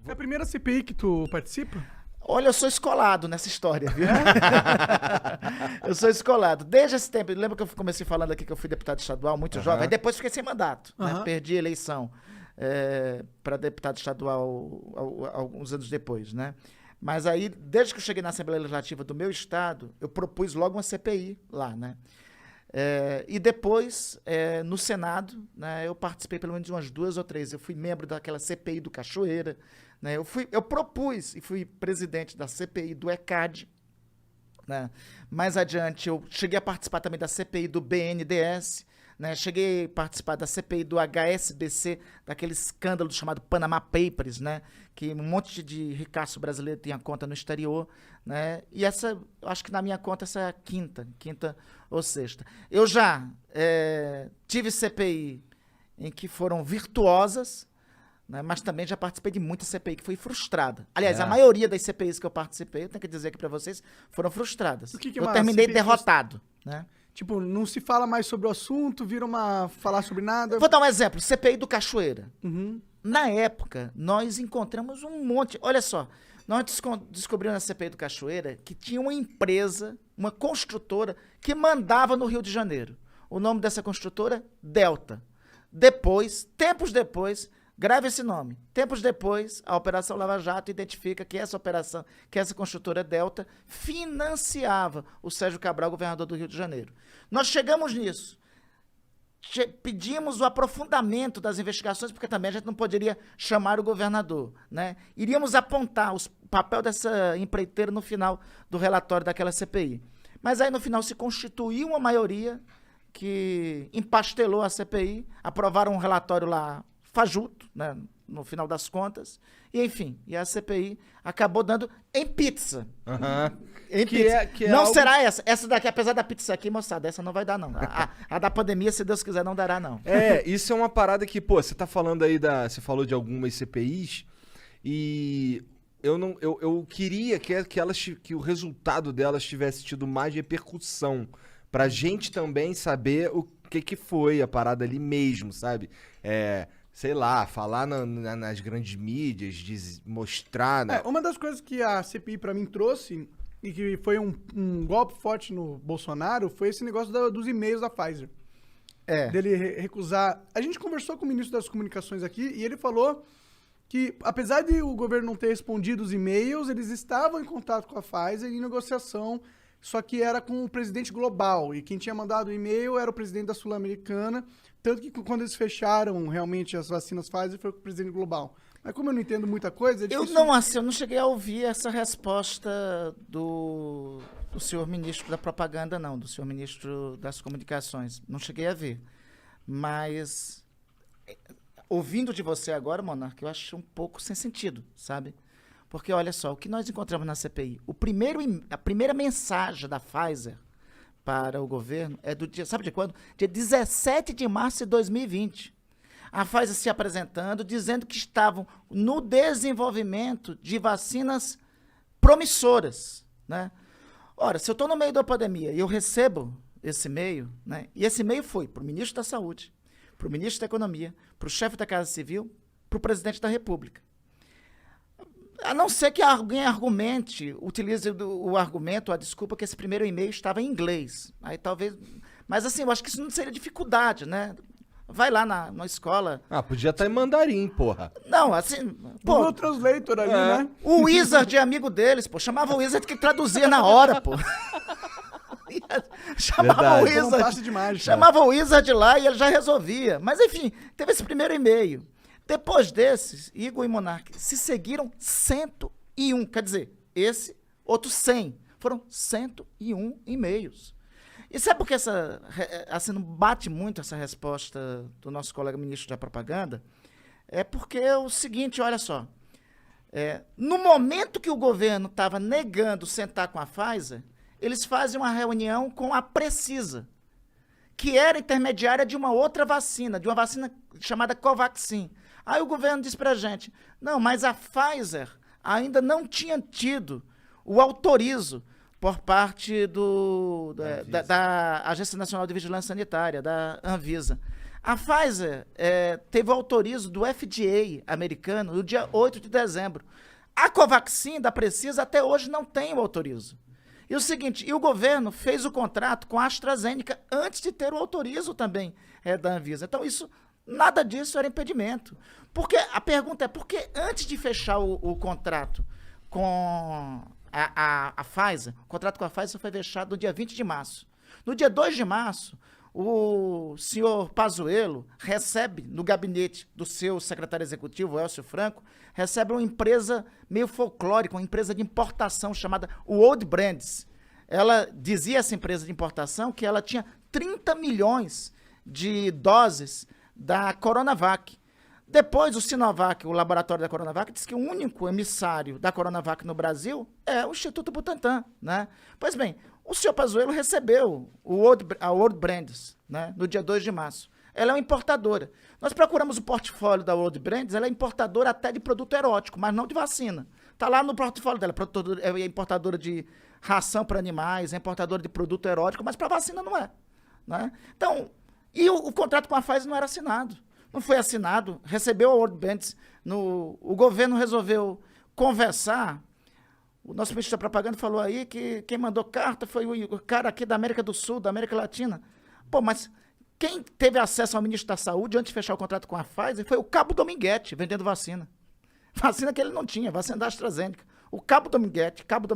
É a primeira CPI que tu participa? Olha, eu sou escolado nessa história, viu? Eu sou escolado. Desde esse tempo, lembra que eu comecei falando aqui que eu fui deputado estadual muito jovem, aí depois fiquei sem mandato, né? Perdi a eleição para deputado estadual alguns anos depois, né? Mas aí, desde que eu cheguei na Assembleia Legislativa do meu estado, eu propus logo uma CPI lá, né? E depois, no Senado, né, eu participei pelo menos de umas 2 ou 3. Eu fui membro daquela CPI do Cachoeira, né, eu propus e fui presidente da CPI do ECAD. Né. Mais adiante, eu cheguei a participar também da CPI do BNDES. Né, cheguei a participar da CPI do HSBC, daquele escândalo chamado Panama Papers, né, que um monte de ricaço brasileiro tinha conta no exterior, né, e essa, eu acho que na minha conta essa é a quinta ou sexta. Eu já tive CPI em que foram virtuosas, né, mas também já participei de muita CPI que foi frustrada. Aliás, a maioria das CPIs que eu participei, eu tenho que dizer aqui para vocês, foram frustradas. O que é eu uma terminei CPI derrotado, né? Tipo, não se fala mais sobre o assunto, vira falar sobre nada. Vou dar um exemplo, CPI do Cachoeira. Na época, nós encontramos um monte... Olha só, nós descobrimos na CPI do Cachoeira que tinha uma empresa, uma construtora, que mandava no Rio de Janeiro. O nome dessa construtora, Delta. Depois, tempos depois, grave esse nome, tempos depois, a Operação Lava Jato identifica que essa construtora Delta financiava o Sérgio Cabral, governador do Rio de Janeiro. Nós chegamos nisso. Pedimos o aprofundamento das investigações, porque também a gente não poderia chamar o governador, né? Iríamos apontar o papel dessa empreiteira no final do relatório daquela CPI. Mas aí, no final, se constituiu uma maioria que empastelou a CPI, aprovaram um relatório lá fajuto, né, no final das contas, e enfim, a CPI acabou dando em pizza. Em pizza. Não algo... será essa daqui, apesar da pizza aqui, moçada, essa não vai dar não. A da pandemia, se Deus quiser, não dará não. Isso é uma parada que, pô, você tá falando aí você falou de algumas CPIs, e eu queria que o resultado delas tivesse tido mais repercussão, pra gente também saber o que foi a parada ali mesmo, sabe? Sei lá, falar nas grandes mídias, mostrar... Né? Uma das coisas que a CPI pra mim trouxe, e que foi um golpe forte no Bolsonaro, foi esse negócio dos e-mails da Pfizer. Dele recusar... A gente conversou com o ministro das Comunicações aqui, e ele falou que, apesar de o governo não ter respondido os e-mails, eles estavam em contato com a Pfizer em negociação, só que era com o presidente global, e quem tinha mandado o e-mail era o presidente da Sul-Americana, tanto que quando eles fecharam realmente as vacinas Pfizer foi com o presidente global. Mas como eu não entendo muita coisa... É difícil... eu não cheguei a ouvir essa resposta do senhor ministro da propaganda, não, do senhor ministro das comunicações. Não cheguei a ver. Mas, ouvindo de você agora, Monarca, eu acho um pouco sem sentido, sabe? Porque, olha só, o que nós encontramos na CPI, a primeira mensagem da Pfizer para o governo é do dia, sabe de quando? Dia 17 de março de 2020. A Pfizer se apresentando, dizendo que estavam no desenvolvimento de vacinas promissoras, né? Ora, se eu estou no meio da pandemia e eu recebo esse e-mail, né? E esse e-mail foi para o ministro da Saúde, para o ministro da Economia, para o chefe da Casa Civil, para o presidente da República. A não ser que alguém utilize o argumento, a desculpa que esse primeiro e-mail estava em inglês. Aí talvez... Mas assim, eu acho que isso não seria dificuldade, né? Vai lá na escola... podia estar em mandarim, porra. Não, assim... Google Translator ali, né? O Wizard é amigo deles, pô. Chamava o Wizard que traduzia na hora, pô. Chamava o Wizard. Chamava o Wizard lá e ele já resolvia. Mas enfim, teve esse primeiro e-mail. Depois desses, Igor e Monark se seguiram 101, quer dizer, esse, outro 100. Foram 101 e-mails. E sabe por que assim, não bate muito essa resposta do nosso colega ministro da Propaganda? É porque é o seguinte, olha só. No momento que o governo estava negando sentar com a Pfizer, eles fazem uma reunião com a Precisa, que era intermediária de uma outra vacina, de uma vacina chamada Covaxin. Aí o governo disse pra gente, não, mas a Pfizer ainda não tinha tido o autorizo por parte da Agência Nacional de Vigilância Sanitária, da Anvisa. A Pfizer teve o autorizo do FDA americano no dia 8 de dezembro. A Covaxin da Precisa até hoje não tem o autorizo. E o seguinte, o governo fez o contrato com a AstraZeneca antes de ter o autorizo também da Anvisa. Então, nada disso era impedimento. Porque a pergunta é, por que antes de fechar o contrato com a Pfizer, o contrato com a Pfizer foi fechado no dia 20 de março. No dia 2 de março, o senhor Pazuello recebe no gabinete do seu secretário executivo, Elcio Franco, recebe uma empresa meio folclórica, uma empresa de importação chamada World Brands. Ela dizia, essa empresa de importação, que ela tinha 30 milhões de doses da Coronavac. Depois, o Sinovac, o laboratório da Coronavac, disse que o único emissário da Coronavac no Brasil é o Instituto Butantan, né? Pois bem, o senhor Pazuello recebeu a World Brands, né, no dia 2 de março. Ela é uma importadora. Nós procuramos o portfólio da World Brands, ela é importadora até de produto erótico, mas não de vacina. Está lá no portfólio dela, é importadora de ração para animais, é importadora de produto erótico, mas para vacina não é. Né? Então, e o contrato com a Pfizer não era assinado. Não foi assinado, recebeu a World Brands, o governo resolveu conversar. O nosso ministro da propaganda falou aí que quem mandou carta foi o cara aqui da América do Sul, da América Latina. Pô, mas quem teve acesso ao ministro da Saúde antes de fechar o contrato com a Pfizer foi o Cabo Dominguete, vendendo vacina. Vacina que ele não tinha, vacina da AstraZeneca. O Cabo Dominguete, o cabo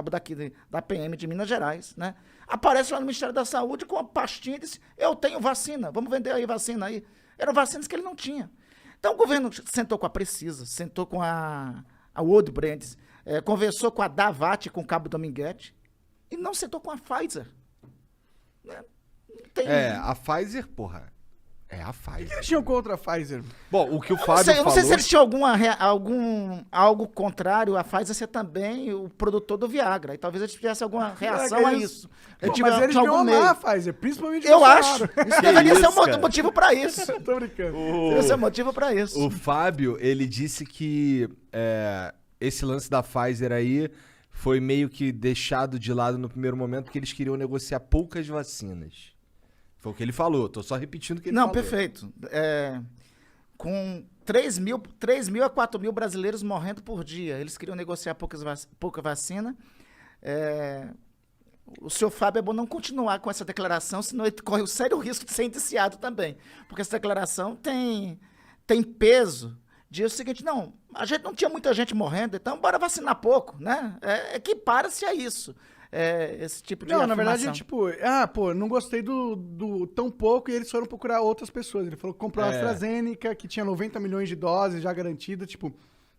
daqui da PM de Minas Gerais, né? Aparece lá no Ministério da Saúde com uma pastinha e disse, eu tenho vacina, vamos vender aí vacina aí. Eram vacinas que ele não tinha. Então o governo sentou com a Precisa, sentou com a World Brands, conversou com a Davat, com o Cabo Dominguete, e não sentou com a Pfizer. A Pfizer, porra, é a Pfizer. O que eles tinham contra a Pfizer? Bom, o que o Fábio falou... Eu não sei se eles tinham algo contrário a Pfizer ser também o produtor do Viagra, e talvez eles tivessem alguma reação a isso. Mas eles deviam amar a Pfizer, principalmente eu acho. Isso deveria ser um motivo para isso. Tô brincando. Deveria ser um motivo para isso. O Fábio, ele disse que esse lance da Pfizer aí foi meio que deixado de lado no primeiro momento porque eles queriam negociar poucas vacinas. Foi o que ele falou, tô só repetindo o que ele falou. Não, perfeito. Com 3 mil a 4 mil brasileiros morrendo por dia, eles queriam negociar pouca vacina. O senhor Fábio é bom não continuar com essa declaração, senão ele corre o sério risco de ser indiciado também. Porque essa declaração tem peso de o seguinte, não, a gente não tinha muita gente morrendo, então bora vacinar pouco, né? Equipara-se a isso. Esse tipo de afirmação. Na verdade, tipo, não gostei do tão pouco e eles foram procurar outras pessoas. Ele falou que comprou a AstraZeneca, que tinha 90 milhões de doses já garantidas, tipo,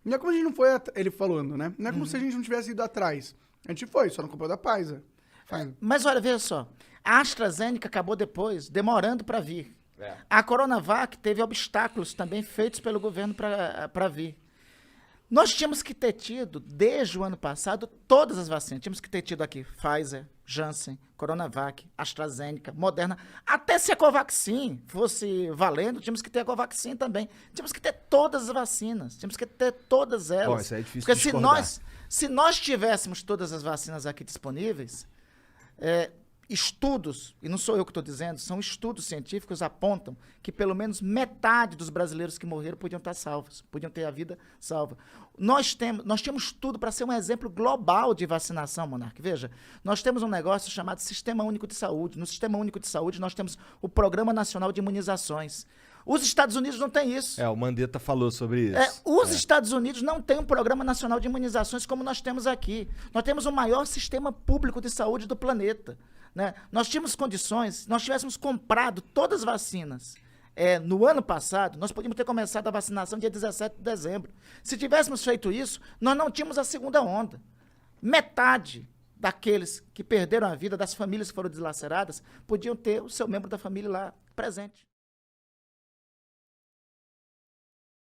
não é como a gente não foi, ele falando, né? Não é como se a gente não tivesse ido atrás. A gente foi, só não comprou da Pfizer. Mas olha, veja só, a AstraZeneca acabou depois, demorando para vir. A Coronavac teve obstáculos também feitos pelo governo para vir. Nós tínhamos que ter tido, desde o ano passado, todas as vacinas. Tínhamos que ter tido aqui Pfizer, Janssen, Coronavac, AstraZeneca, Moderna. Até se a Covaxin fosse valendo, tínhamos que ter a Covaxin também. Tínhamos que ter todas as vacinas. Tínhamos que ter todas elas. Bom, isso é difícil porque de se nós tivéssemos todas as vacinas aqui disponíveis, estudos, e não sou eu que estou dizendo, são estudos científicos, apontam que pelo menos metade dos brasileiros que morreram podiam estar salvos, podiam ter a vida salva. Nós temos tudo para ser um exemplo global de vacinação, Monark. Veja, nós temos um negócio chamado Sistema Único de Saúde. No Sistema Único de Saúde, nós temos o Programa Nacional de Imunizações. Os Estados Unidos não têm isso. O Mandetta falou sobre isso. Os Estados Unidos não têm um Programa Nacional de Imunizações como nós temos aqui. Nós temos o maior sistema público de saúde do planeta. Né? Nós tínhamos condições, se nós tivéssemos comprado todas as vacinas no ano passado, nós podíamos ter começado a vacinação dia 17 de dezembro. Se tivéssemos feito isso, nós não tínhamos a segunda onda. Metade daqueles que perderam a vida, das famílias que foram deslaceradas, podiam ter o seu membro da família lá presente.